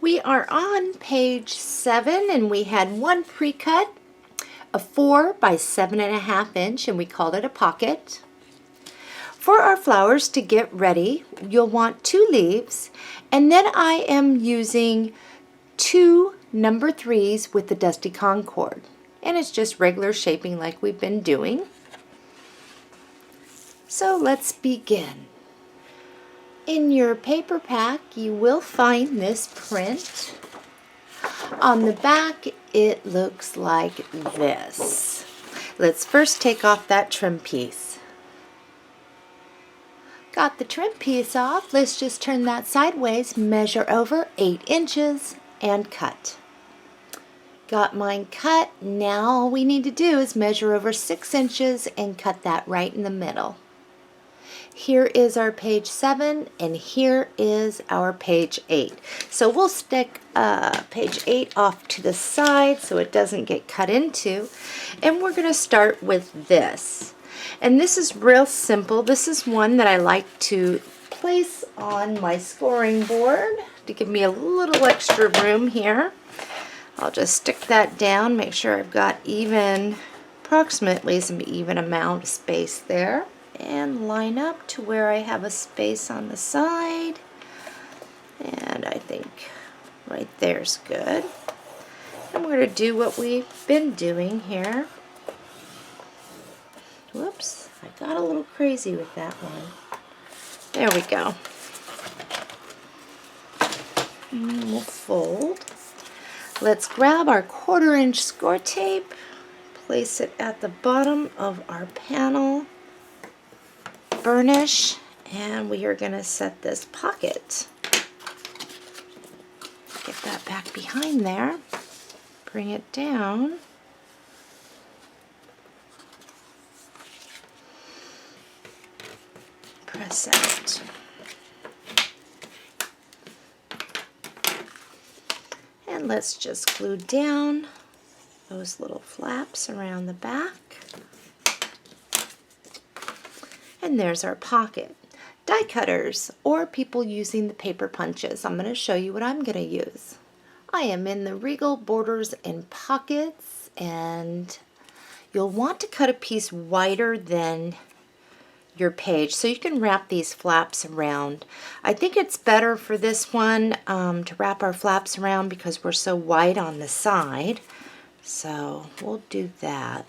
We are on page 7 and we had one pre-cut, a 4 by 7.5 inch, and we called it a pocket. For our flowers to get ready, you'll want 2 leaves, and then I am using 2 number 3s with the Dusty Concord, and it's just regular shaping like we've been doing. So let's begin. In your paper pack, you will find this print. On the back, it looks like this. Let's first take off that trim piece. Got the trim piece off. Let's just turn that sideways, measure over 8 inches, and cut. Got mine cut. Now all we need to do is measure over 6 inches and cut that right in the middle. Here is our page 7 and here is our page 8. So we'll stick page 8 off to the side so it doesn't get cut into. And we're going to start with this. And this is real simple. This is one that I like to place on my scoring board to give me a little extra room here. I'll just stick that down, make sure I've got approximately some even amount of space there. And line up to where I have a space on the side, and I think right there's good. And we're going to do what we've been doing here. Whoops, I got a little crazy with that one. There we go. And we'll fold. Let's grab our 1/4 inch score tape, place it at the bottom of our panel, burnish, and we are going to set this pocket. Get that back behind there, bring it down, press out, and let's just glue down those little flaps around the back. And there's our pocket. Die cutters, or people using the paper punches. I'm going to show you what I'm going to use. I am in the Regal Borders and Pockets, and you'll want to cut a piece wider than your page so you can wrap these flaps around. I think it's better for this one to wrap our flaps around because we're so wide on the side. So we'll do that.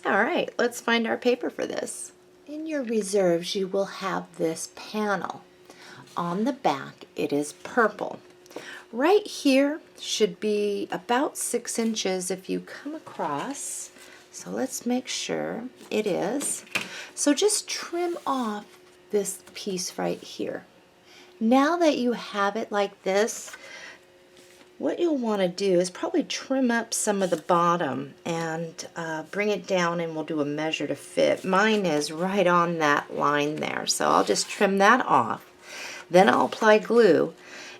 Alright, let's find our paper for this. In your reserves you will have this panel. On the back it is purple. Right here should be about 6 inches if you come across. So let's make sure it is. So just trim off this piece right here. Now that you have it like this, what you'll want to do is probably trim up some of the bottom and bring it down, and we'll do a measure to fit. Mine is right on that line there, so I'll just trim that off. Then I'll apply glue,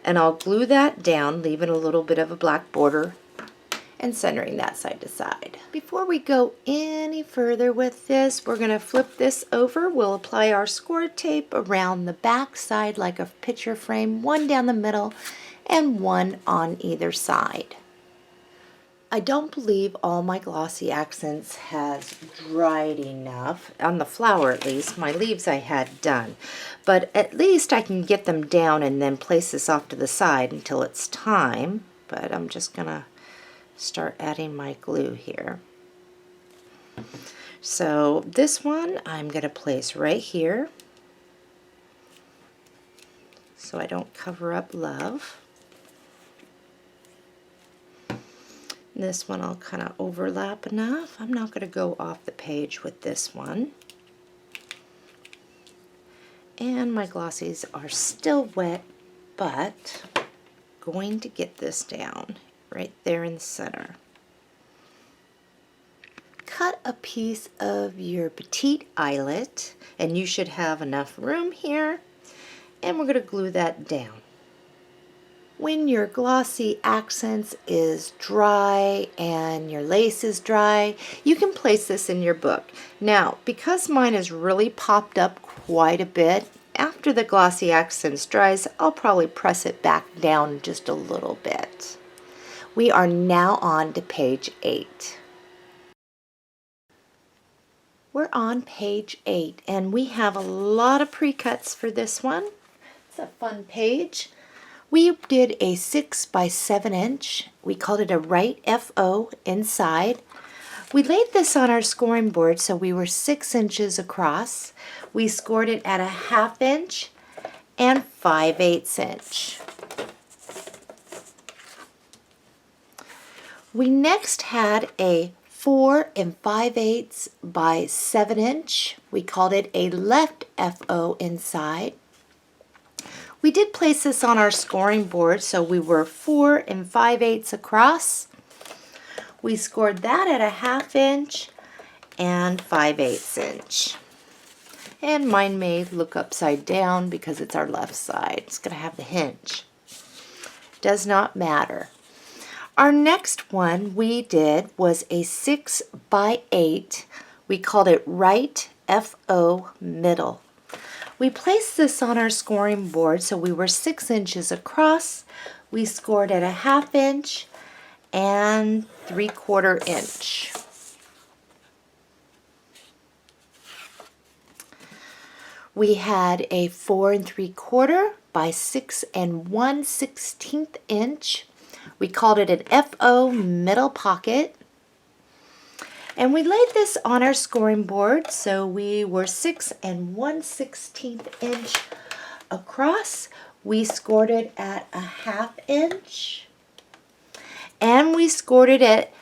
and I'll glue that down, leaving a little bit of a black border and centering that side to side. Before we go any further with this, we're going to flip this over. We'll apply our score tape around the back side like a picture frame, one down the middle and one on either side. I don't believe all my glossy accents has dried enough, on the flower at least. My leaves I had done, but at least I can get them down and then place this off to the side until it's time. But I'm just gonna start adding my glue here. So this one I'm gonna place right here so I don't cover up love. This one I'll kind of overlap enough. I'm not going to go off the page with this one. And my glossies are still wet, but going to get this down right there in the center. Cut a piece of your petite eyelet, and you should have enough room here, and we're going to glue that down. When your glossy accents is dry and your lace is dry, you can place this in your book. Now, because mine is really popped up quite a bit after the glossy accents dries, I'll probably press it back down just a little bit. We are now on to page 8. We're on page 8 and we have a lot of pre-cuts for this one. It's a fun page. We did a 6 by 7 inch. We called it a right FO inside. We laid this on our scoring board so we were 6 inches across. We scored it at a 1/2 inch and 5/8 inch. We next had a 4 5/8 by 7 inch. We called it a left FO inside. We did place this on our scoring board so we were 4 5/8 across. We scored that at a 1/2 inch and 5/8 inch. And mine may look upside down because it's our left side. It's going to have the hinge. Does not matter. Our next one we did was a 6 by 8. We called it right FO middle. We placed this on our scoring board so we were 6 inches across. We scored at a 1/2 inch and 3/4 inch. We had a 4 3/4 by 6 1/16 inch. We called it an FO middle pocket. And we laid this on our scoring board so we were 6 1/16 inch across. We scored it at a 1/2 inch. And we scored it at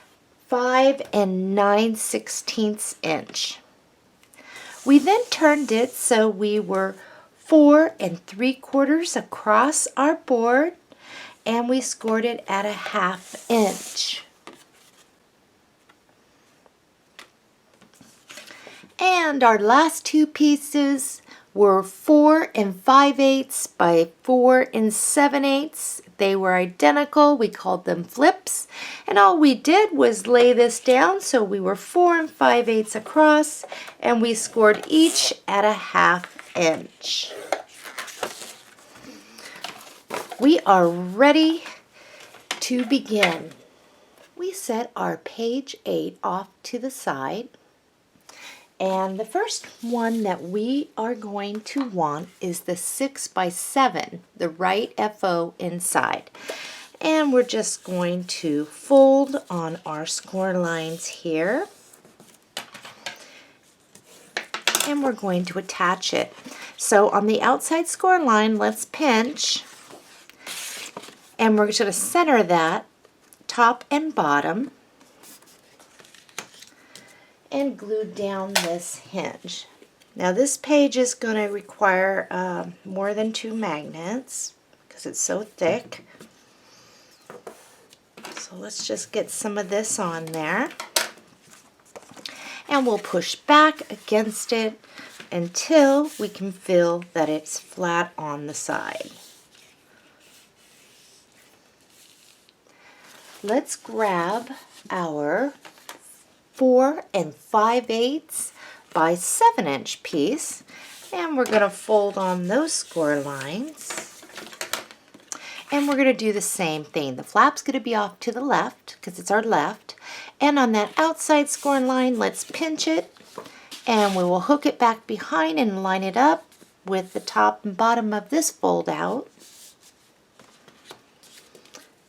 5 9/16 inch. We then turned it so we were 4 3/4 across our board, and we scored it at a 1/2 inch. And our last two pieces were 4 5/8 by 4 7/8. They were identical. We called them flips. And all we did was lay this down so we were 4 5/8 across, and we scored each at a 1/2 inch. We are ready to begin. We set our page 8 off to the side. And the first one that we are going to want is the 6 by 7, the right FO inside. And we're just going to fold on our score lines here. And we're going to attach it. So on the outside score line, let's pinch. And we're going to center that top and bottom. And glue down this hinge. Now this page is going to require more than 2 magnets because it's so thick. So let's just get some of this on there. And we'll push back against it until we can feel that it's flat on the side. Let's grab our 4 5/8 by 7 inch piece, and we're going to fold on those score lines, and we're going to do the same thing. The flap's going to be off to the left because it's our left, and on that outside score line, let's pinch it, and we will hook it back behind and line it up with the top and bottom of this fold out,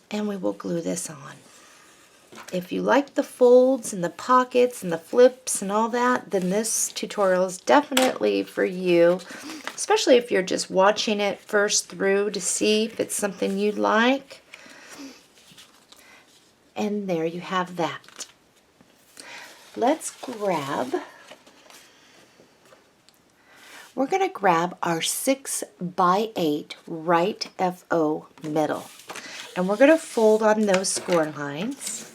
and we will glue this on. If you like the folds and the pockets and the flips and all that, then this tutorial is definitely for you, especially if you're just watching it first through to see if it's something you'd like. And there you have that. Let's grab, we're going to grab our 6 by 8 right FO middle. And we're going to fold on those score lines.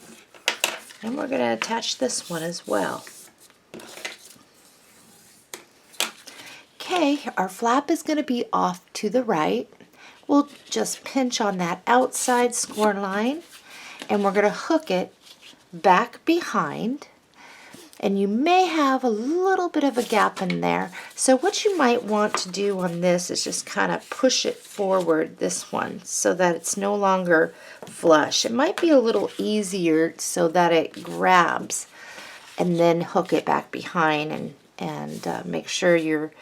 And we're going to attach this one as well. Okay, our flap is going to be off to the right. We'll just pinch on that outside score line, and we're going to hook it back behind. and you may have a little bit of a gap in there. So what you might want to do on this is just kind of push it forward, this one, so that it's no longer flush. It might be a little easier so that it grabs, and then hook it back behind and make sure you're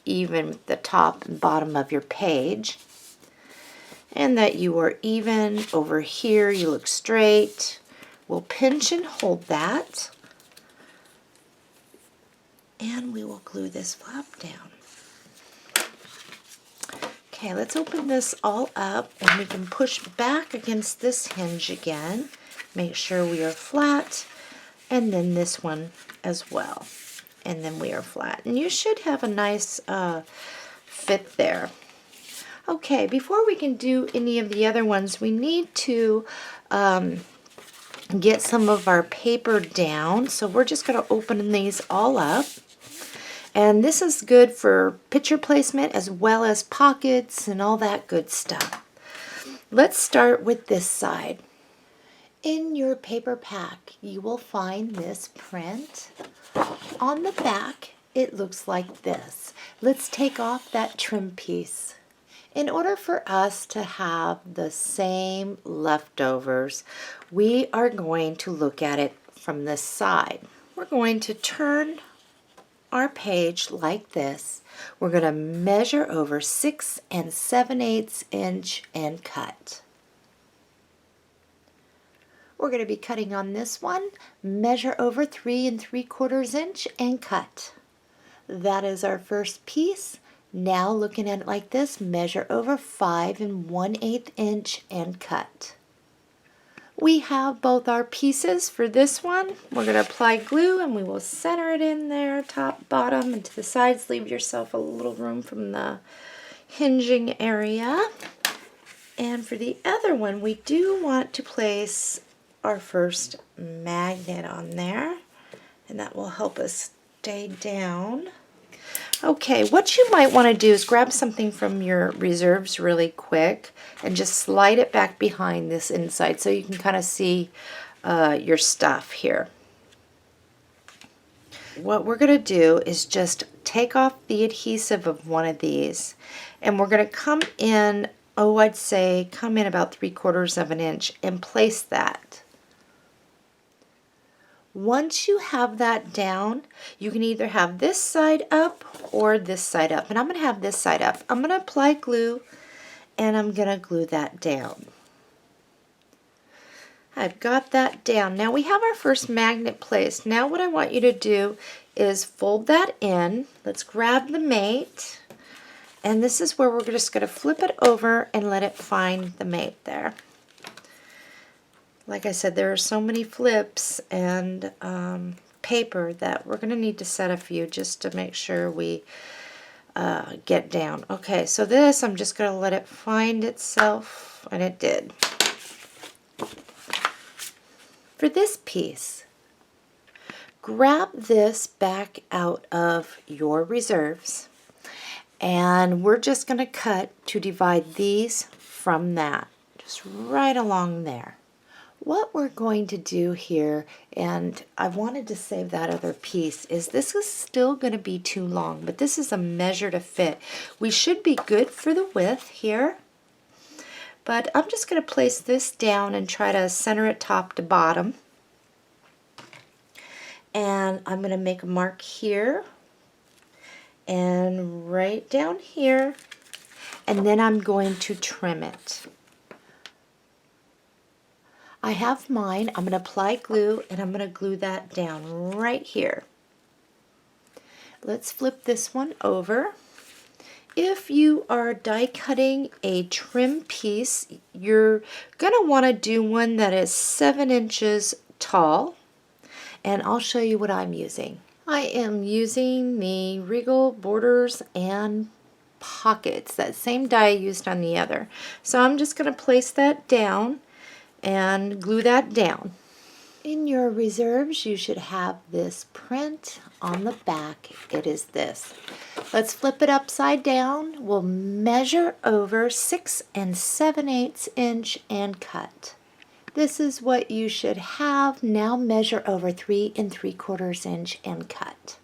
even with the top and bottom of your page, and that you are even over here. You look straight. We'll pinch and hold that, and we will glue this flap down. Okay, let's open this all up, and we can push back against this hinge again. Make sure we are flat, and then this one as well. And then we are flat. And you should have a nice fit there. Okay, before we can do any of the other ones, we need to get some of our paper down. So we're just going to open these all up. And this is good for picture placement as well as pockets and all that good stuff. Let's start with this side. In your paper pack, you will find this print. On the back, it looks like this. Let's take off that trim piece. In order for us to have the same leftovers, we are going to look at it from this side. We're going to turn our page like this. We're going to measure over 6 7/8 inch and cut. We're going to be cutting on this one, measure over 3 3/4 inch and cut. That is our first piece. Now looking at it like this, measure over 5 1/8 inch and cut. We have both our pieces for this one. We're going to apply glue, and we will center it in there, top, bottom, and to the sides. Leave yourself a little room from the hinging area. And for the other one, we do want to place our first magnet on there, and that will help us stay down. Okay, what you might want to do is grab something from your reserves really quick and just slide it back behind this inside so you can kind of see your stuff here. What we're going to do is just take off the adhesive of one of these, and we're going to come in, I'd say come in about 3/4 inch and place that. Once you have that down, you can either have this side up or this side up. And I'm going to have this side up. I'm going to apply glue, and I'm going to glue that down. I've got that down. Now we have our first magnet placed. Now what I want you to do is fold that in. Let's grab the mate. And this is where we're just going to flip it over and let it find the mate there. Like I said, there are so many flips and paper that we're going to need to set a few just to make sure we get down. Okay, so this, I'm just going to let it find itself, and it did. For this piece, grab this back out of your reserves, and we're just going to cut to divide these from that, just right along there. What we're going to do here, and I wanted to save that other piece, is this is still going to be too long, but this is a measure to fit. We should be good for the width here, but I'm just going to place this down and try to center it top to bottom. And I'm going to make a mark here and right down here, and then I'm going to trim it. I have mine. I'm going to apply glue, and I'm going to glue that down right here. Let's flip this one over. If you are die cutting a trim piece, you're going to want to do one that is 7 inches tall, and I'll show you what I'm using. I am using the Regal Borders and Pockets, that same die I used on the other. So I'm just going to place that down and glue that down. In your reserves, you should have this print on the back. It is this. Let's flip it upside down. We'll measure over 6 7/8 inch and cut. This is what you should have. Now measure over 3 3/4 inch and cut.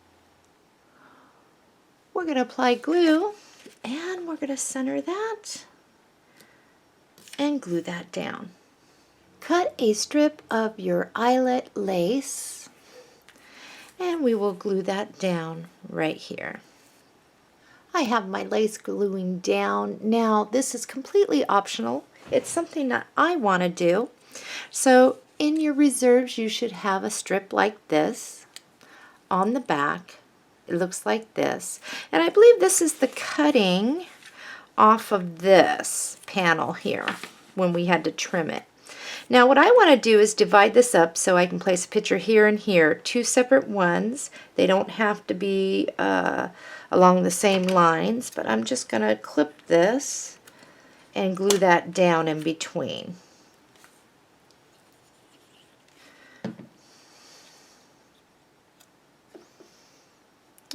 We're going to apply glue and we're going to center that and glue that down. Cut a strip of your eyelet lace and we will glue that down right here. I have my lace gluing down. Now this is completely optional. It's something that I want to do. So in your reserves you should have a strip like this on the back. It looks like this. And I believe this is the cutting off of this panel here when we had to trim it. Now what I want to do is divide this up so I can place a picture here and here, 2 separate ones. They don't have to be along the same lines, but I'm just going to clip this and glue that down in between.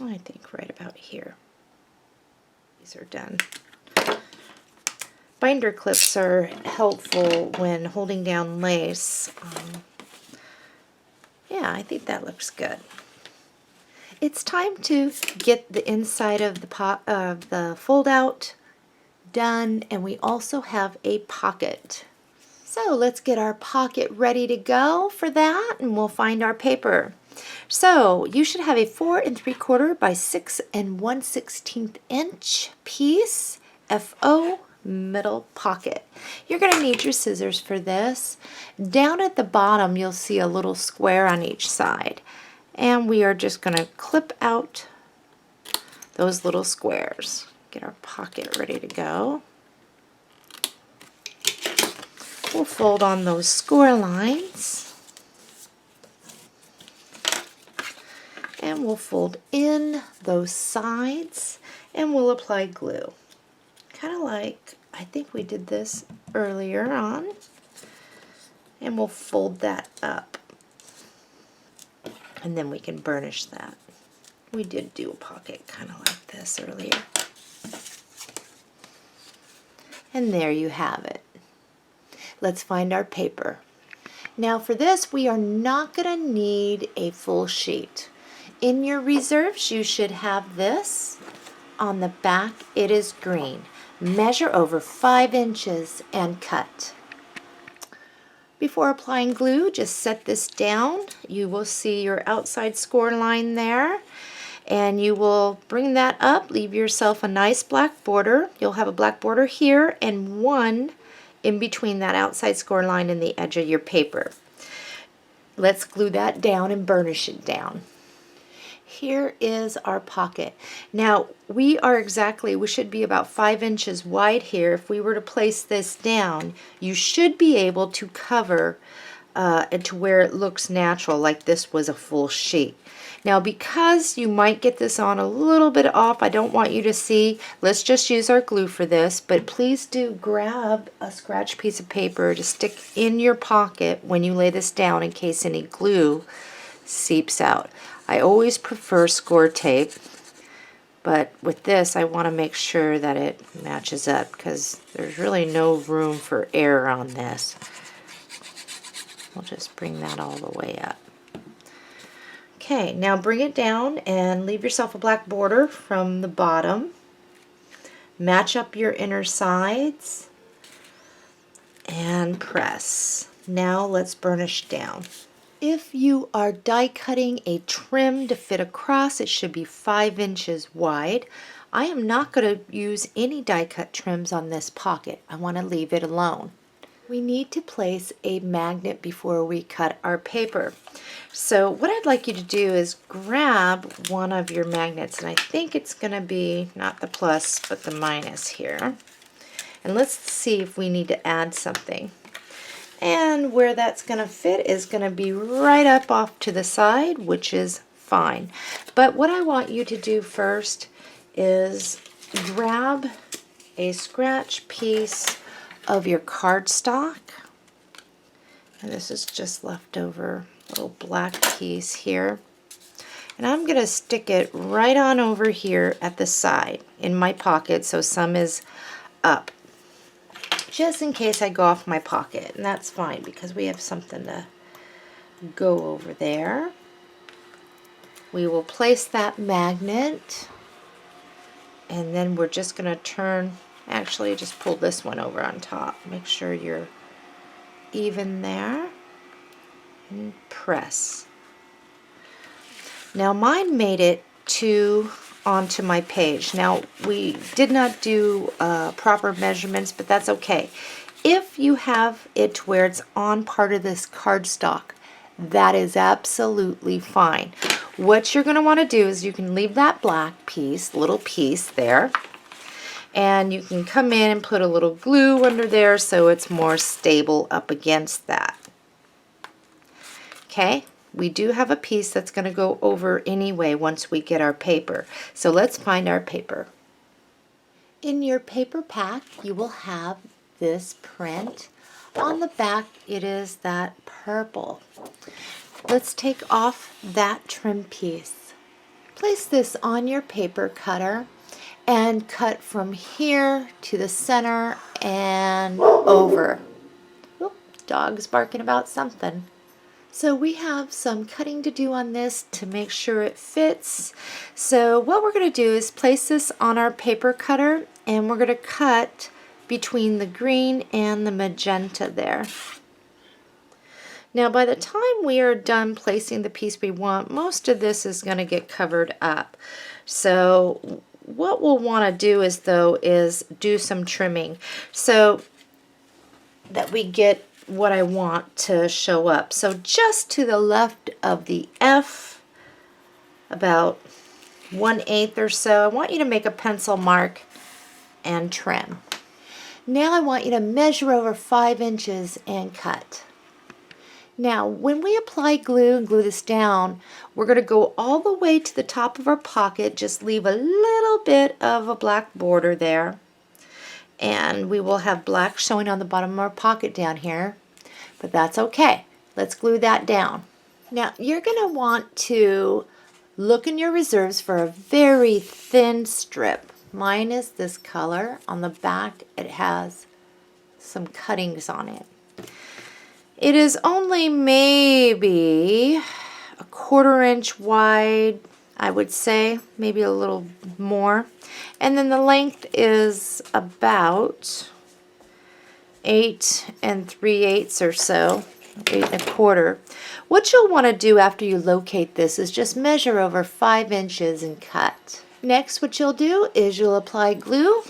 I think right about here. These are done. Binder clips are helpful when holding down lace. Yeah, I think that looks good. It's time to get the inside of the fold out done, and we also have a pocket. So let's get our pocket ready to go for that, and we'll find our paper. So you should have a 4 3/4 by 6 1/16 inch piece, FO middle pocket. You're going to need your scissors for this. Down at the bottom you'll see a little square on each side, and we are just going to clip out those little squares. Get our pocket ready to go. We'll fold on those score lines and we'll fold in those sides and we'll apply glue. Kind of like, I think we did this earlier on, and we'll fold that up and then we can burnish that. We did do a pocket kind of like this earlier. And there you have it. Let's find our paper. Now for this we are not going to need a full sheet. In your reserves you should have this. On the back it is green. Measure over 5 inches and cut. Before applying glue, just set this down. You will see your outside score line there, and you will bring that up, leave yourself a nice black border. You'll have a black border here and one in between that outside score line and the edge of your paper. Let's glue that down and burnish it down. Here is our pocket. Now we should be about 5 inches wide here. If we were to place this down, you should be able to cover it to where it looks natural, like this was a full sheet. Now because you might get this on a little bit off, I don't want you to see, let's just use our glue for this, but please do grab a scratch piece of paper to stick in your pocket when you lay this down in case any glue seeps out. I always prefer score tape, but with this I want to make sure that it matches up because there's really no room for error on this. We'll just bring that all the way up. Okay, now bring it down and leave yourself a black border from the bottom. Match up your inner sides and press. Now let's burnish down. If you are die cutting a trim to fit across, it should be 5 inches wide. I am not going to use any die cut trims on this pocket. I want to leave it alone. We need to place a magnet before we cut our paper. So what I'd like you to do is grab one of your magnets, and I think it's going to be not the plus but the minus here. And let's see if we need to add something. And where that's going to fit is going to be right up off to the side, which is fine. But what I want you to do first is grab a scratch piece of your cardstock. And this is just leftover little black piece here. And I'm going to stick it right on over here at the side in my pocket so some is up. just in case I go off my pocket, and that's fine because we have something to go over there. We will place that magnet, and then we're just going to turn, actually just pull this one over on top. Make sure you're even there, and press. Now mine made it onto my page. Now we did not do proper measurements, but that's okay. If you have it to where it's on part of this cardstock, that is absolutely fine. What you're going to want to do is you can leave that black piece, little piece there, and you can come in and put a little glue under there so it's more stable up against that. Okay, we do have a piece that's going to go over anyway once we get our paper. So let's find our paper. In your paper pack, you will have this print. On the back, it is that purple. Let's take off that trim piece. Place this on your paper cutter and cut from here to the center and over. Oop, dog's barking about something. So we have some cutting to do on this to make sure it fits. So what we're going to do is place this on our paper cutter, and we're going to cut between the green and the magenta there. Now by the time we are done placing the piece we want, most of this is going to get covered up. So what we'll want to do is do some trimming so that we get what I want to show up. So just to the left of the F, about 1/8 or so, I want you to make a pencil mark and trim. Now I want you to measure over 5 inches and cut. Now when we apply glue and glue this down, we're going to go all the way to the top of our pocket, just leave a little bit of a black border there. And we will have black showing on the bottom of our pocket down here, but that's okay. Let's glue that down. Now you're going to want to look in your reserves for a very thin strip. Mine is this color. On the back it has some cuttings on it. It is only maybe a 1/4 inch wide, I would say, maybe a little more. And then the length is about 8 3/8 or so, 8 1/4. What you'll want to do after you locate this is just measure over 5 inches and cut. Next, what you'll do is you'll apply glue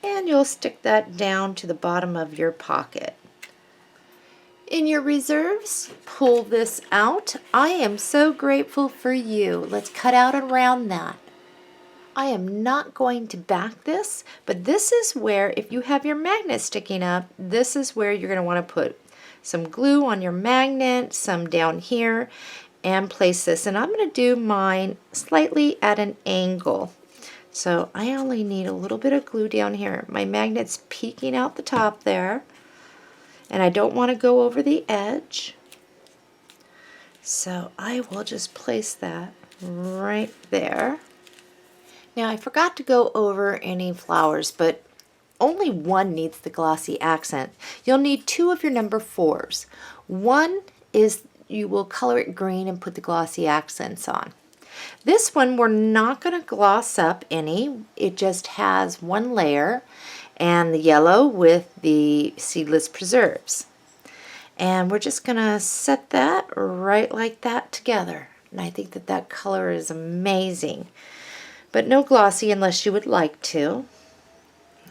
and you'll stick that down to the bottom of your pocket. In your reserves, pull this out. I am so grateful for you. Let's cut out around that. I am not going to back this, but this is where, if you have your magnet sticking up, this is where you're going to want to put some glue on your magnet, some down here, and place this. And I'm going to do mine slightly at an angle. So I only need a little bit of glue down here. My magnet's peeking out the top there, and I don't want to go over the edge. So I will just place that right there. Now I forgot to go over any flowers, but only one needs the glossy accent. You'll need 2 of your number 4s. One is you will color it green and put the glossy accents on. This one we're not going to gloss up any. It just has 1 layer, and the yellow with the seedless preserves. And we're just going to set that right like that together. And I think that that color is amazing. But no glossy unless you would like to.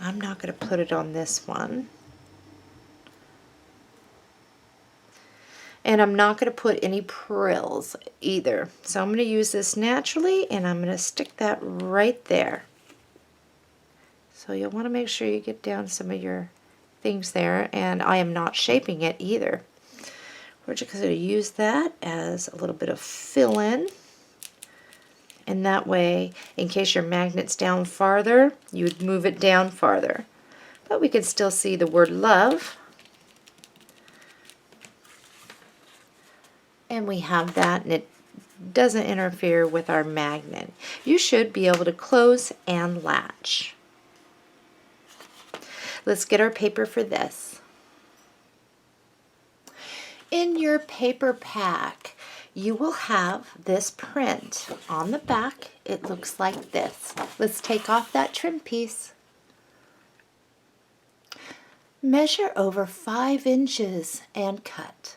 I'm not going to put it on this one. And I'm not going to put any frills either. So I'm going to use this naturally, and I'm going to stick that right there. So you'll want to make sure you get down some of your things there, and I am not shaping it either. We're just going to use that as a little bit of fill-in, and that way, in case your magnet's down farther, you would move it down farther. But we can still see the word love. And we have that, and it doesn't interfere with our magnet. You should be able to close and latch. Let's get our paper for this. In your paper pack, you will have this print. On the back, it looks like this. Let's take off that trim piece. Measure over 5 inches and cut.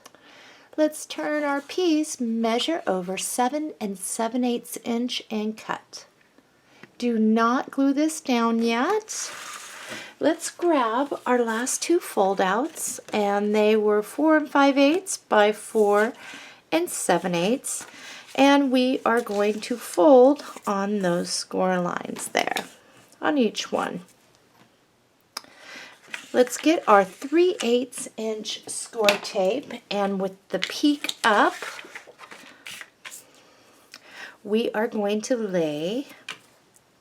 Let's turn our piece, measure over 7 7/8 inch and cut. Do not glue this down yet. Let's grab our last 2 fold-outs, and they were 4 5/8 by 4 7/8, and we are going to fold on those score lines there, on each one. Let's get our 3/8 inch score tape, and with the peak up, we are going to lay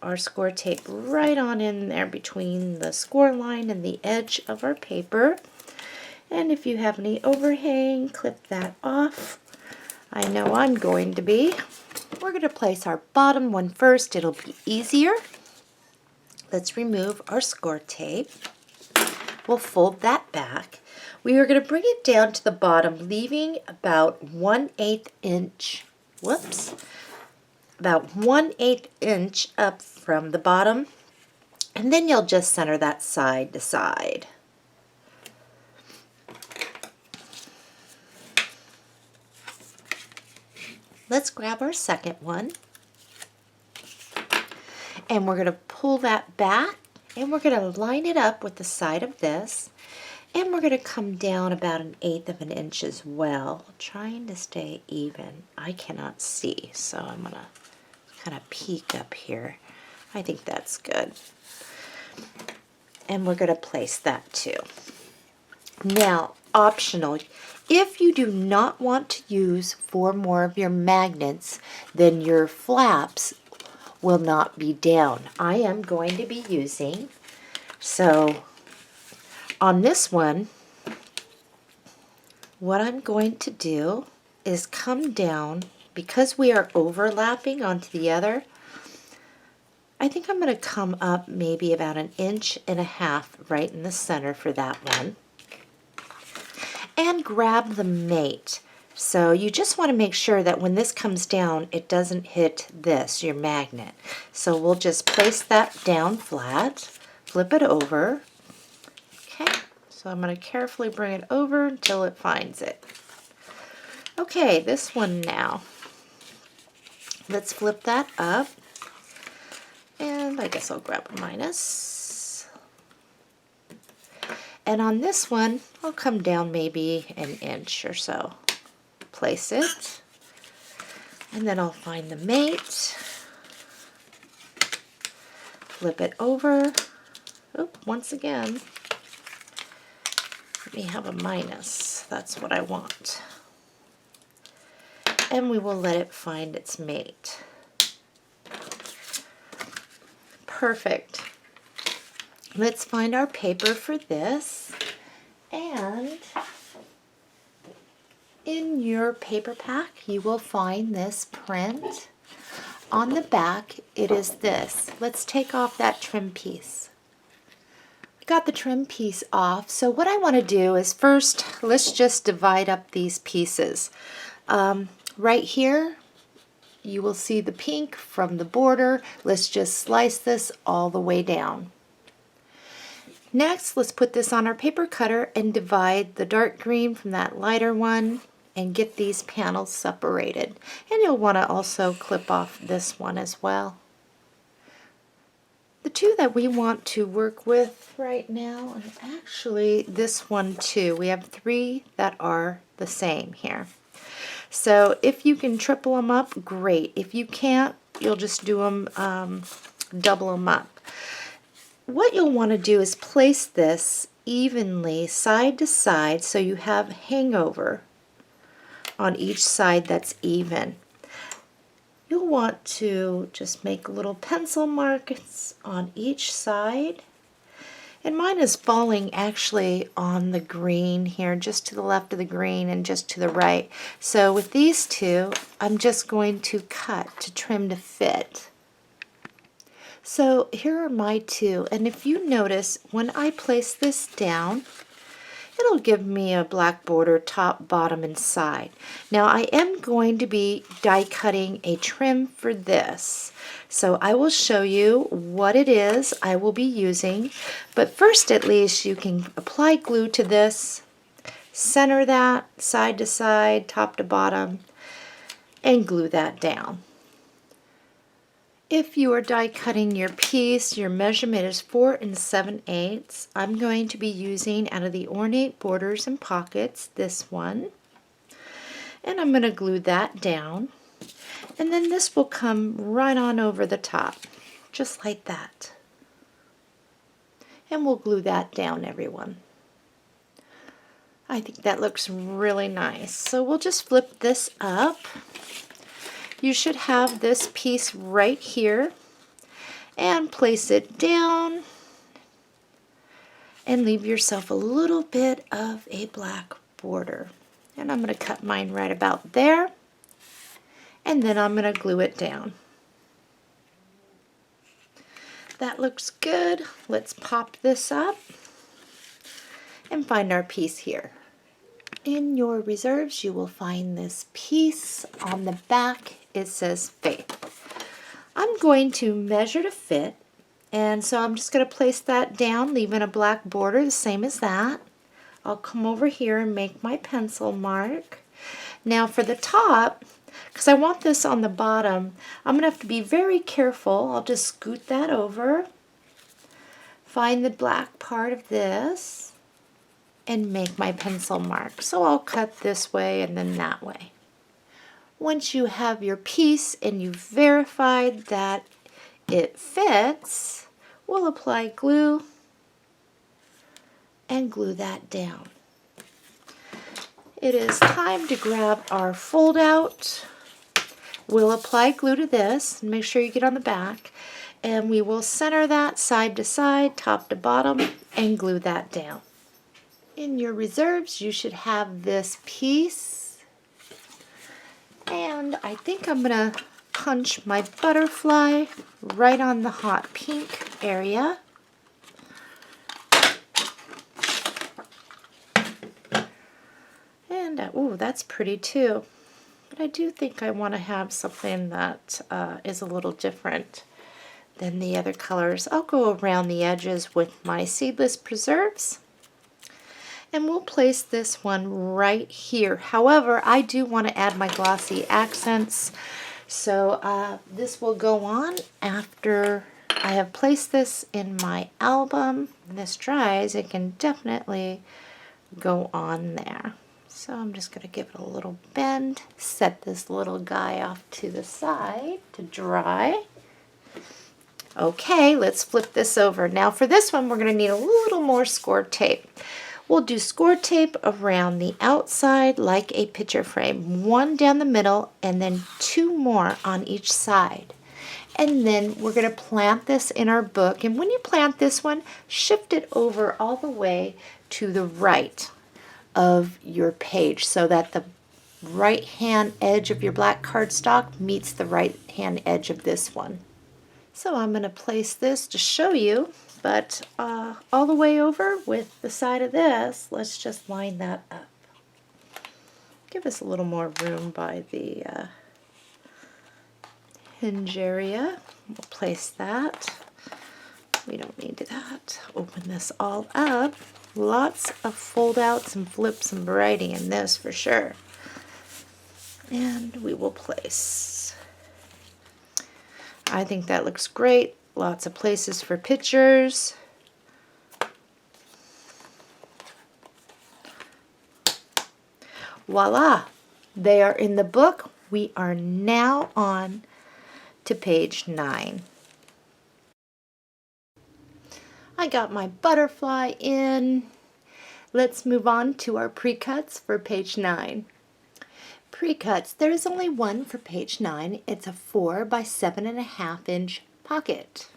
our score tape right on in there between the score line and the edge of our paper. And if you have any overhang, clip that off. I know I'm going to be. We're going to place our bottom one first. It'll be easier. Let's remove our score tape. We'll fold that back. We are going to bring it down to the bottom, leaving about 1/8 inch, about 1/8 inch up from the bottom, and then you'll just center that side to side. Let's grab our second one, and we're going to pull that back, and we're going to line it up with the side of this, and we're going to come down about 1/8 of an inch as well, trying to stay even. I cannot see, so I'm going to kind of peek up here. I think that's good. And we're going to place that too. Now, optional, if you do not want to use 4 more of your magnets, then your flaps will not be down. I am going to be using, so on this one, what I'm going to do is come down, because we are overlapping onto the other. I think I'm going to come up maybe about 1.5 inches right in the center for that one. And grab the mate. So you just want to make sure that when this comes down, it doesn't hit this, your magnet. So we'll just place that down flat, flip it over. Okay, so I'm going to carefully bring it over until it finds it. Okay, this one now. Let's flip that up. And I guess I'll grab a minus. And on this one, I'll come down maybe 1 inch or so. Place it. And then I'll find the mate. Flip it over. Oop, once again. Let me have a minus. That's what I want. And we will let it find its mate. Perfect. Let's find our paper for this, and in your paper pack you will find this print. On the back it is this. Let's take off that trim piece. Got the trim piece off, so what I want to do is first let's just divide up these pieces. Right here you will see the pink from the border. Let's just slice this all the way down. Next, let's put this on our paper cutter and divide the dark green from that lighter one and get these panels separated. And you'll want to also clip off this one as well. The two that we want to work with right now are actually this one too. We have 3 that are the same here. So if you can triple them up, great. If you can't, you'll just do them, double them up. What you'll want to do is place this evenly side to side so you have hangover on each side that's even. You'll want to just make little pencil marks on each side. And mine is falling actually on the green here, just to the left of the green and just to the right. So with these two, I'm just going to cut to trim to fit. So here are my two, and if you notice, when I place this down, it'll give me a black border top, bottom, and side. Now I am going to be die cutting a trim for this. So I will show you what it is I will be using. But first, at least, you can apply glue to this, center that side to side, top to bottom, and glue that down. If you are die cutting your piece, your measurement is 4 7/8. I'm going to be using, out of the Ornate Borders and Pockets, this one. And I'm going to glue that down. And then this will come right on over the top, just like that. And we'll glue that down, everyone. I think that looks really nice. So we'll just flip this up. You should have this piece right here, and place it down and leave yourself a little bit of a black border. And I'm going to cut mine right about there, and then I'm going to glue it down. That looks good. Let's pop this up and find our piece here. In your reserves, you will find this piece. On the back, it says Faith. I'm going to measure to fit, and so I'm just going to place that down, leaving a black border the same as that. I'll come over here and make my pencil mark. Now for the top, because I want this on the bottom, I'm going to have to be very careful. I'll just scoot that over, find the black part of this, and make my pencil mark. So I'll cut this way and then that way. Once you have your piece and you've verified that it fits, we'll apply glue and glue that down. It is time to grab our fold out. We'll apply glue to this, and make sure you get on the back, and we will center that side to side, top to bottom, and glue that down. In your reserves, you should have this piece, and I think I'm going to punch my butterfly right on the hot pink area. And, ooh, that's pretty too. But I do think I want to have something that is a little different than the other colors. I'll go around the edges with my seedless preserves. And we'll place this one right here. However, I do want to add my glossy accents. So this will go on after I have placed this in my album. When this dries, it can definitely go on there. So I'm just going to give it a little bend. Set this little guy off to the side to dry. Okay, let's flip this over. Now for this one, we're going to need a little more score tape. We'll do score tape around the outside like a picture frame. One down the middle and then two more on each side. And then we're going to plant this in our book. And when you plant this one, shift it over all the way to the right of your page so that the right hand edge of your black cardstock meets the right hand edge of this one. So I'm going to place this to show you, but all the way over with the side of this, let's just line that up. Give us a little more room by the hinge area. We'll place that. We don't need that. Open this all up. Lots of fold outs and flips and variety in this for sure. And we will place. I think that looks great. Lots of places for pictures. Voila! They are in the book. We are now on to page 9. I got my butterfly in. Let's move on to our pre-cuts for page 9. Pre-cuts, there is only one for page 9. It's a 4 by 7.5 inch pocket.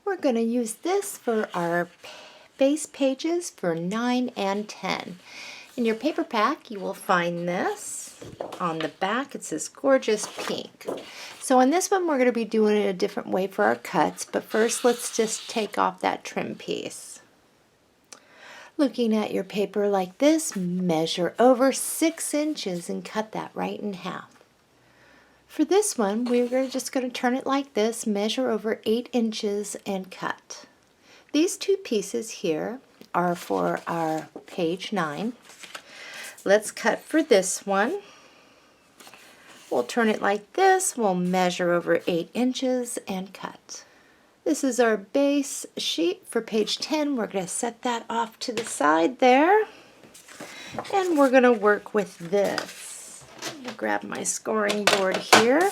We're going to use this for our base pages for 9 and 10. In your paper pack, you will find this. On the back, it's this gorgeous pink. So on this one, we're going to be doing it a different way for our cuts, but first let's just take off that trim piece. Looking at your paper like this, measure over 6 inches and cut that right in half. For this one, we're just going to turn it like this, measure over 8 inches and cut. These two pieces here are for our page 9. Let's cut for this one. We'll turn it like this, we'll measure over 8 inches and cut. This is our base sheet for page 10. We're going to set that off to the side there. And we're going to work with this. I'm going to grab my scoring board here.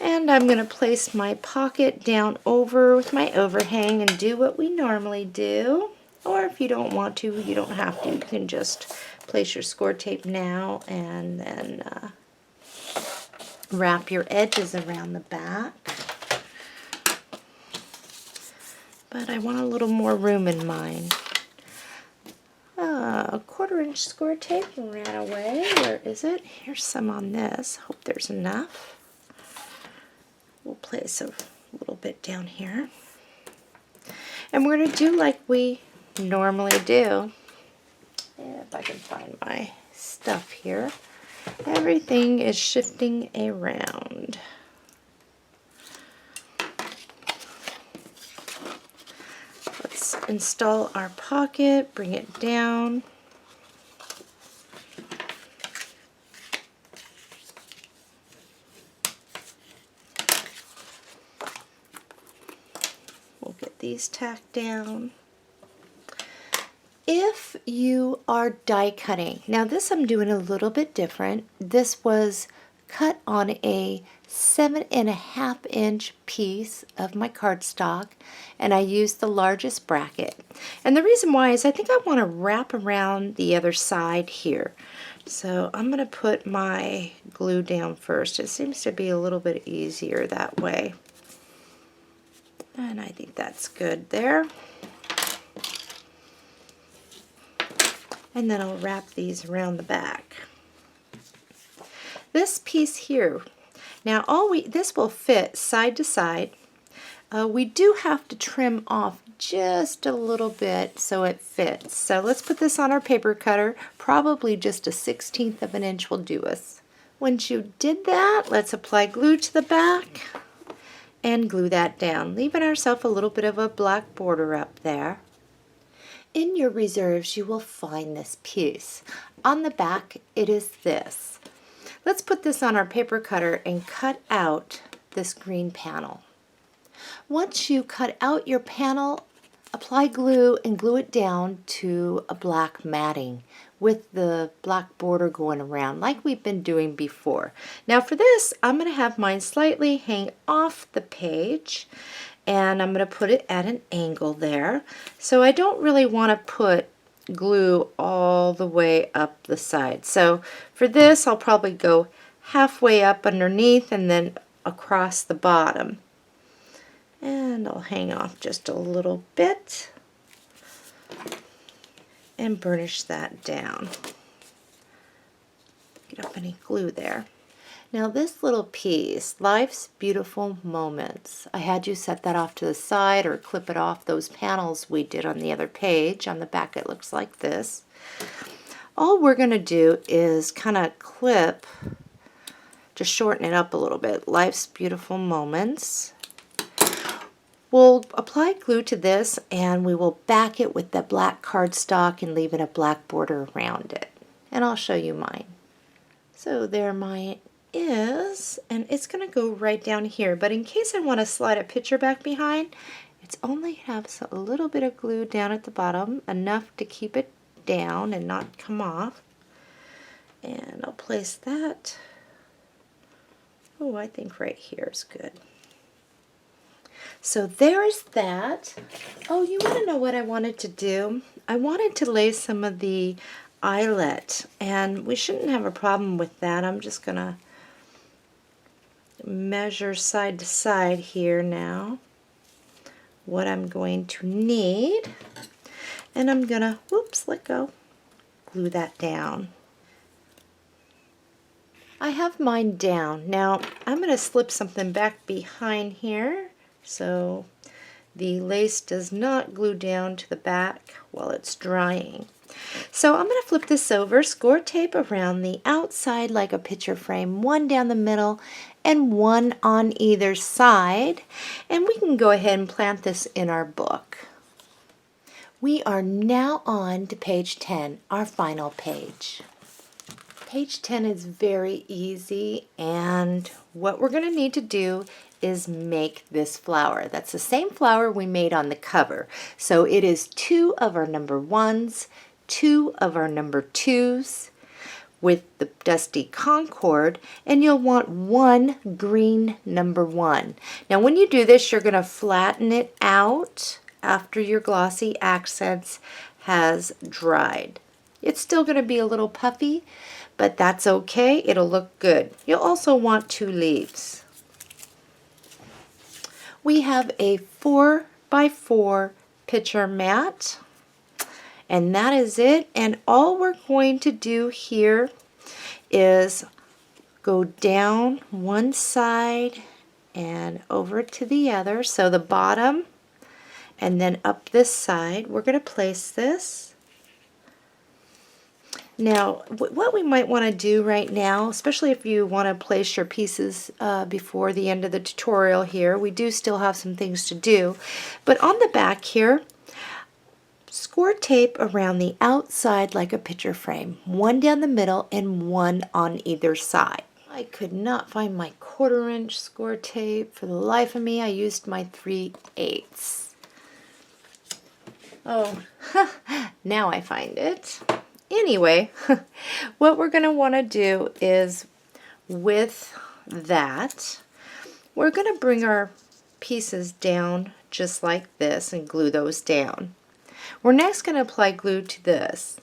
And I'm going to place my pocket down over with my overhang and do what we normally do. Or if you don't want to, you don't have to. You can just place your score tape now and then wrap your edges around the back. But I want a little more room in mine. A 1/4 inch score tape ran away. Where is it? Here's some on this. Hope there's enough. We'll place a little bit down here. And we're going to do like we normally do. If I can find my stuff here. Everything is shifting around. Let's install our pocket, bring it down. We'll get these tacked down. If you are die cutting, now this I'm doing a little bit different. This was cut on a 7.5 inch piece of my cardstock, and I used the largest bracket. And the reason why is I think I want to wrap around the other side here. So I'm going to put my glue down first. It seems to be a little bit easier that way. And I think that's good there. And then I'll wrap these around the back. This piece here, now this will fit side to side. We do have to trim off just a little bit so it fits. So let's put this on our paper cutter. Probably just a 1/16 of an inch will do us. Once you did that, let's apply glue to the back and glue that down, leaving ourselves a little bit of a black border up there. In your reserves, you will find this piece. On the back, it is this. Let's put this on our paper cutter and cut out this green panel. Once you cut out your panel, apply glue and glue it down to a black matting with the black border going around like we've been doing before. Now for this, I'm going to have mine slightly hang off the page, and I'm going to put it at an angle there. So I don't really want to put glue all the way up the side. So for this, I'll probably go halfway up underneath and then across the bottom. And I'll hang off just a little bit and burnish that down. Get up any glue there. Now this little piece, Life's Beautiful Moments. I had you set that off to the side or clip it off those panels we did on the other page. On the back it looks like this. All we're going to do is kind of clip, just shorten it up a little bit. Life's Beautiful Moments. We'll apply glue to this and we will back it with the black cardstock and leave it a black border around it. And I'll show you mine. So there mine is, and it's going to go right down here, but in case I want to slide a picture back behind, it's only has a little bit of glue down at the bottom, enough to keep it down and not come off. And I'll place that, oh, I think right here is good. So there's that. Oh, you want to know what I wanted to do? I wanted to lay some of the eyelet, and we shouldn't have a problem with that. I'm just going to measure side to side here now what I'm going to need, and I'm gonna, whoops, let go, glue that down. I have mine down. Now I'm going to slip something back behind here so the lace does not glue down to the back while it's drying. So I'm going to flip this over, score tape around the outside like a picture frame, one down the middle and one on either side, and we can go ahead and plant this in our book. We are now on to page 10, our final page. Page 10 is very easy, and what we're going to need to do is make this flower. That's the same flower we made on the cover. So it is 2 of our number 1s, 2 of our number 2s with the dusty concord, and you'll want 1 green number 1. Now when you do this, you're going to flatten it out after your glossy accents has dried. It's still going to be a little puffy, but that's okay. It'll look good. You'll also want 2 leaves. We have a 4x4 picture mat, and that is it. And all we're going to do here is go down one side and over to the other. So the bottom and then up this side. We're going to place this. Now, what we might want to do right now, especially if you want to place your pieces before the end of the tutorial here, we do still have some things to do. But on the back here, score tape around the outside like a picture frame, 1 down the middle and 1 on either side. I could not find my 1/4 inch score tape for the life of me. I used my 3/8. Oh, now I find it. Anyway, what we're going to want to do is with that, we're going to bring our pieces down just like this and glue those down. We're next going to apply glue to this.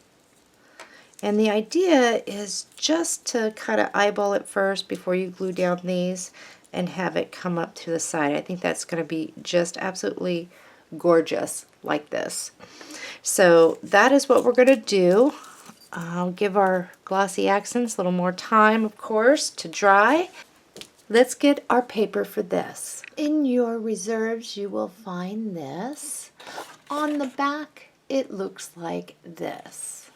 And the idea is just to kind of eyeball it first before you glue down these and have it come up to the side. I think that's going to be just absolutely gorgeous like this. So that is what we're going to do. I'll give our glossy accents a little more time, of course, to dry. Let's get our paper for this. In your reserves, you will find this. On the back, it looks like this.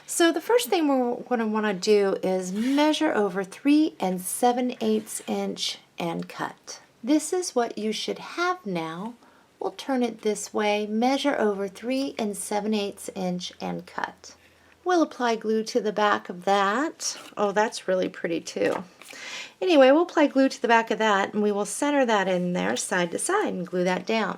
So the first thing we're going to want to do is measure over 3 7/8 inch and cut. This is what you should have now. We'll turn it this way, measure over 3 7/8 inch and cut. We'll apply glue to the back of that. Oh, that's really pretty too. Anyway, we'll apply glue to the back of that, and we will center that in there side to side and glue that down.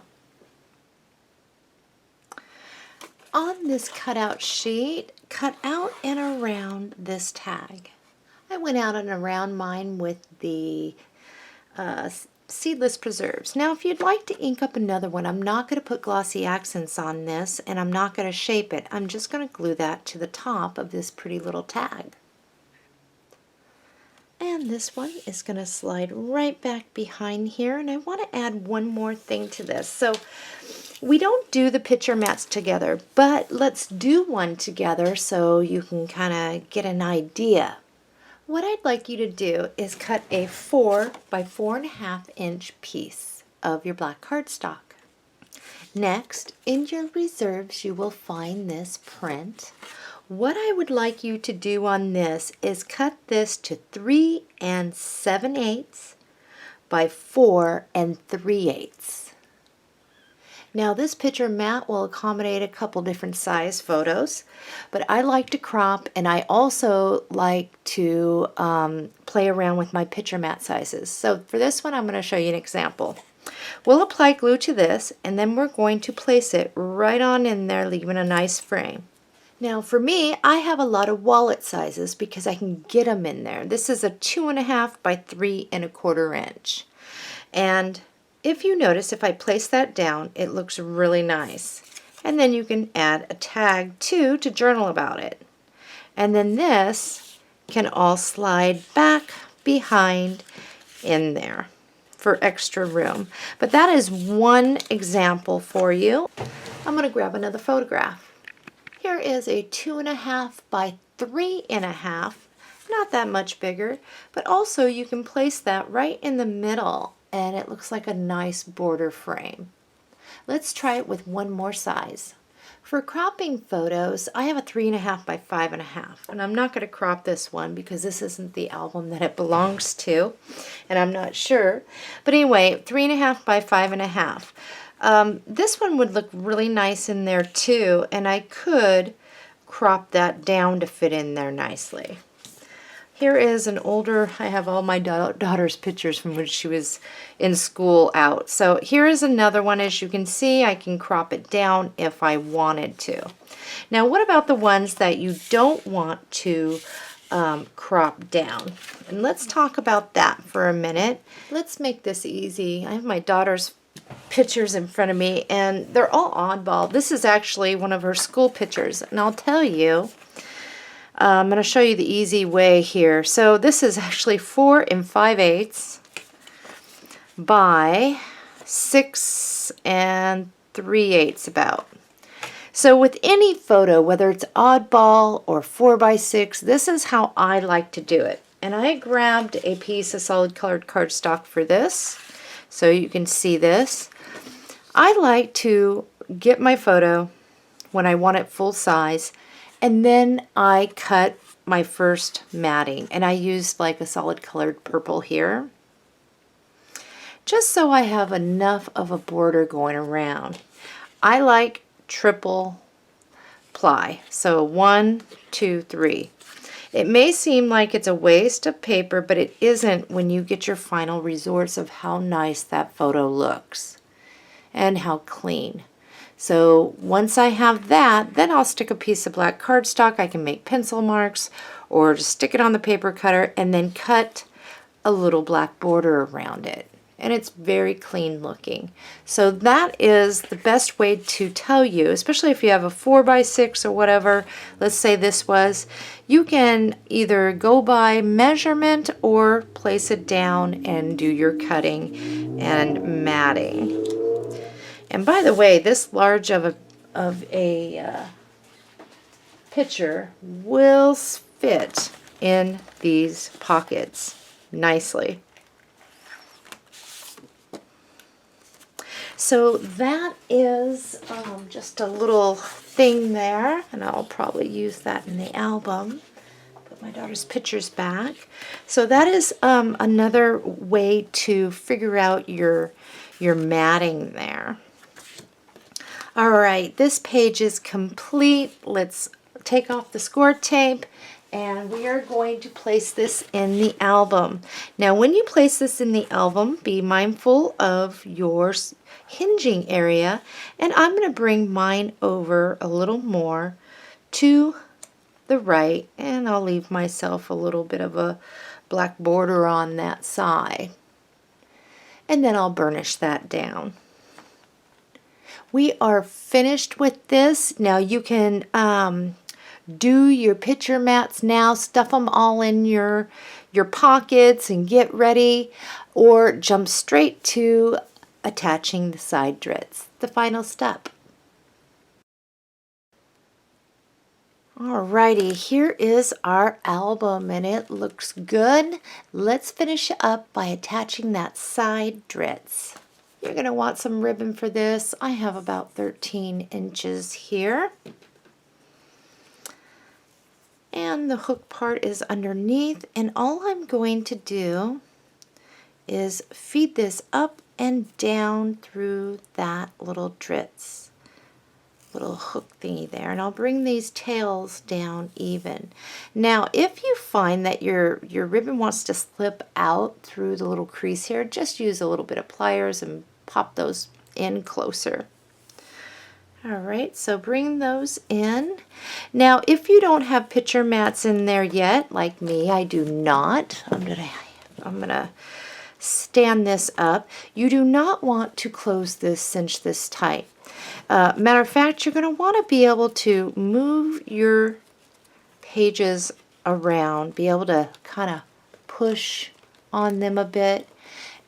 On this cutout sheet, cut out and around this tag. I went out and around mine with the seedless preserves. Now if you'd like to ink up another one, I'm not going to put glossy accents on this, and I'm not going to shape it. I'm just going to glue that to the top of this pretty little tag. And this one is going to slide right back behind here, and I want to add one more thing to this. So we don't do the picture mats together, but let's do one together so you can kind of get an idea. What I'd like you to do is cut a 4 by 4.5 inch piece of your black cardstock. Next, in your reserves, you will find this print. What I would like you to do on this is cut this to 3 7/8 by 4 3/8. Now this picture mat will accommodate a couple different size photos, but I like to crop, and I also like to play around with my picture mat sizes. So for this one, I'm going to show you an example. We'll apply glue to this, and then we're going to place it right on in there, leaving a nice frame. Now for me, I have a lot of wallet sizes because I can get them in there. This is a 2.5 by 3 1/4 inch. And if you notice, if I place that down, it looks really nice. And then you can add a tag too to journal about it. And then this can all slide back behind in there for extra room. But that is one example for you. I'm going to grab another photograph. Here is a 2.5 by 3.5 not that much bigger, but also you can place that right in the middle and it looks like a nice border frame. Let's try it with one more size. For cropping photos, I have a 3.5 by 5.5, and I'm not going to crop this one because this isn't the album that it belongs to, and I'm not sure. But anyway, 3.5 by 5.5. This one would look really nice in there too, and I could crop that down to fit in there nicely. Here is an older, I have all my daughter's pictures from when she was in school out. So here is another one. As you can see, I can crop it down if I wanted to. Now, what about the ones that you don't want to crop down? And let's talk about that for a minute. Let's make this easy. I have my daughter's pictures in front of me, and they're all oddball. This is actually one of her school pictures, and I'll tell you, I'm going to show you the easy way here. So this is actually 4 5/8 by 6 3/8 about. So with any photo, whether it's oddball or 4 by 6, this is how I like to do it. And I grabbed a piece of solid colored cardstock for this, so you can see this. I like to get my photo when I want it full size, and then I cut my first matting, and I used like a solid colored purple here, just so I have enough of a border going around. I like triple ply, so 1, 2, 3. It may seem like it's a waste of paper, but it isn't when you get your final results of how nice that photo looks and how clean. So once I have that, then I'll stick a piece of black cardstock. I can make pencil marks or just stick it on the paper cutter and then cut a little black border around it. And it's very clean looking. So that is the best way to tell you, especially if you have a 4 by 6 or whatever, let's say this was, you can either go by measurement or place it down and do your cutting and matting. And by the way, this large of a picture will fit in these pockets nicely. So that is just a little thing there, and I'll probably use that in the album. Put my daughter's pictures back. So that is another way to figure out your matting there. All right, this page is complete. Let's take off the score tape, and we are going to place this in the album. Now, when you place this in the album, be mindful of your hinging area, and I'm going to bring mine over a little more to the right, and I'll leave myself a little bit of a black border on that side, and then I'll burnish that down. We are finished with this. Now you can do your picture mats now, stuff them all in your pockets and get ready, or jump straight to attaching the side drits, the final step. Alrighty, here is our album and it looks good. Let's finish up by attaching that side drits. You're going to want some ribbon for this. I have about 13 inches here. And the hook part is underneath, and all I'm going to do is feed this up and down through that little drits, little hook thingy there, and I'll bring these tails down even. Now, if you find that your ribbon wants to slip out through the little crease here, just use a little bit of pliers and pop those in closer. All right, so bring those in. Now, if you don't have picture mats in there yet, like me, I do not. I'm gonna stand this up. You do not want to close this, cinch this tight. Matter of fact, you're going to want to be able to move your pages around, be able to kind of push on them a bit,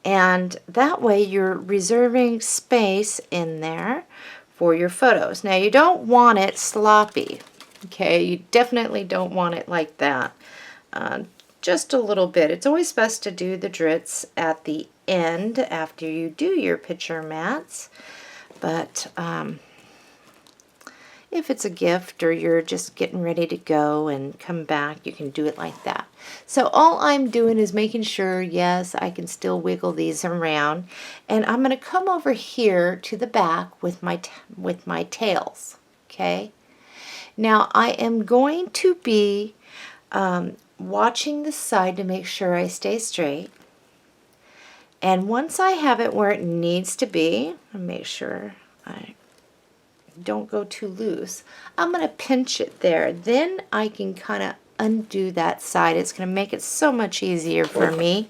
and that way you're reserving space in there for your photos. Now, you don't want it sloppy, okay? You definitely don't want it like that. just a little bit. It's always best to do the drits at the end after you do your picture mats, but if it's a gift or you're just getting ready to go and come back, you can do it like that. So all I'm doing is making sure, yes, I can still wiggle these around, and I'm going to come over here to the back with my tails. Okay. Now I am going to be watching the side to make sure I stay straight. And once I have it where it needs to be, and make sure I don't go too loose, I'm going to pinch it there. Then I can kind of undo that side. It's going to make it so much easier for me.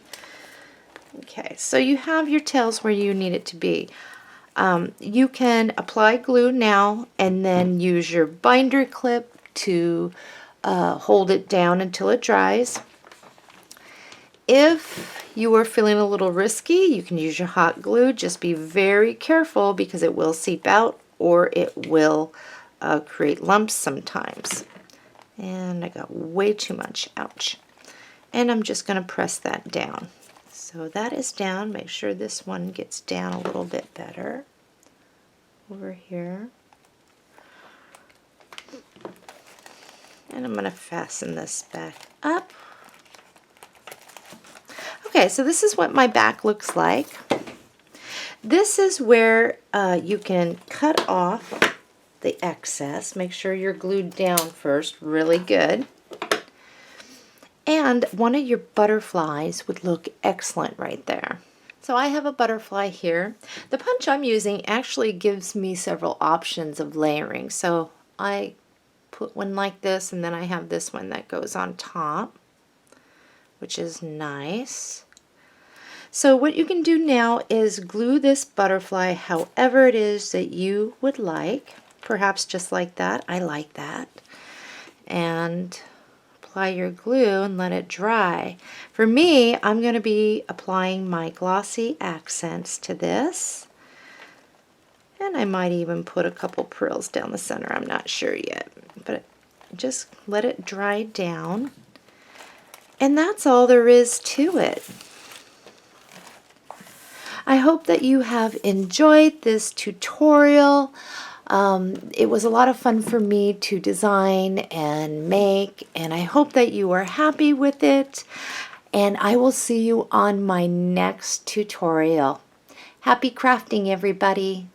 Okay, so you have your tails where you need it to be. You can apply glue now and then use your binder clip to hold it down until it dries. If you are feeling a little risky, you can use your hot glue. Just be very careful because it will seep out or it will create lumps sometimes. And I got way too much, ouch. And I'm just going to press that down. So that is down. Make sure this one gets down a little bit better. Over here. And I'm going to fasten this back up. Okay, so this is what my back looks like. This is where you can cut off the excess. Make sure you're glued down first, really good. And one of your butterflies would look excellent right there. So I have a butterfly here. The punch I'm using actually gives me several options of layering. So I put one like this, and then I have this one that goes on top, which is nice. So what you can do now is glue this butterfly however it is that you would like. Perhaps just like that. I like that. And apply your glue and let it dry. For me, I'm going to be applying my glossy accents to this. And I might even put a couple pearls down the center. I'm not sure yet. But just let it dry down. And that's all there is to it. I hope that you have enjoyed this tutorial. It was a lot of fun for me to design and make, and I hope that you are happy with it. And I will see you on my next tutorial. Happy crafting, everybody!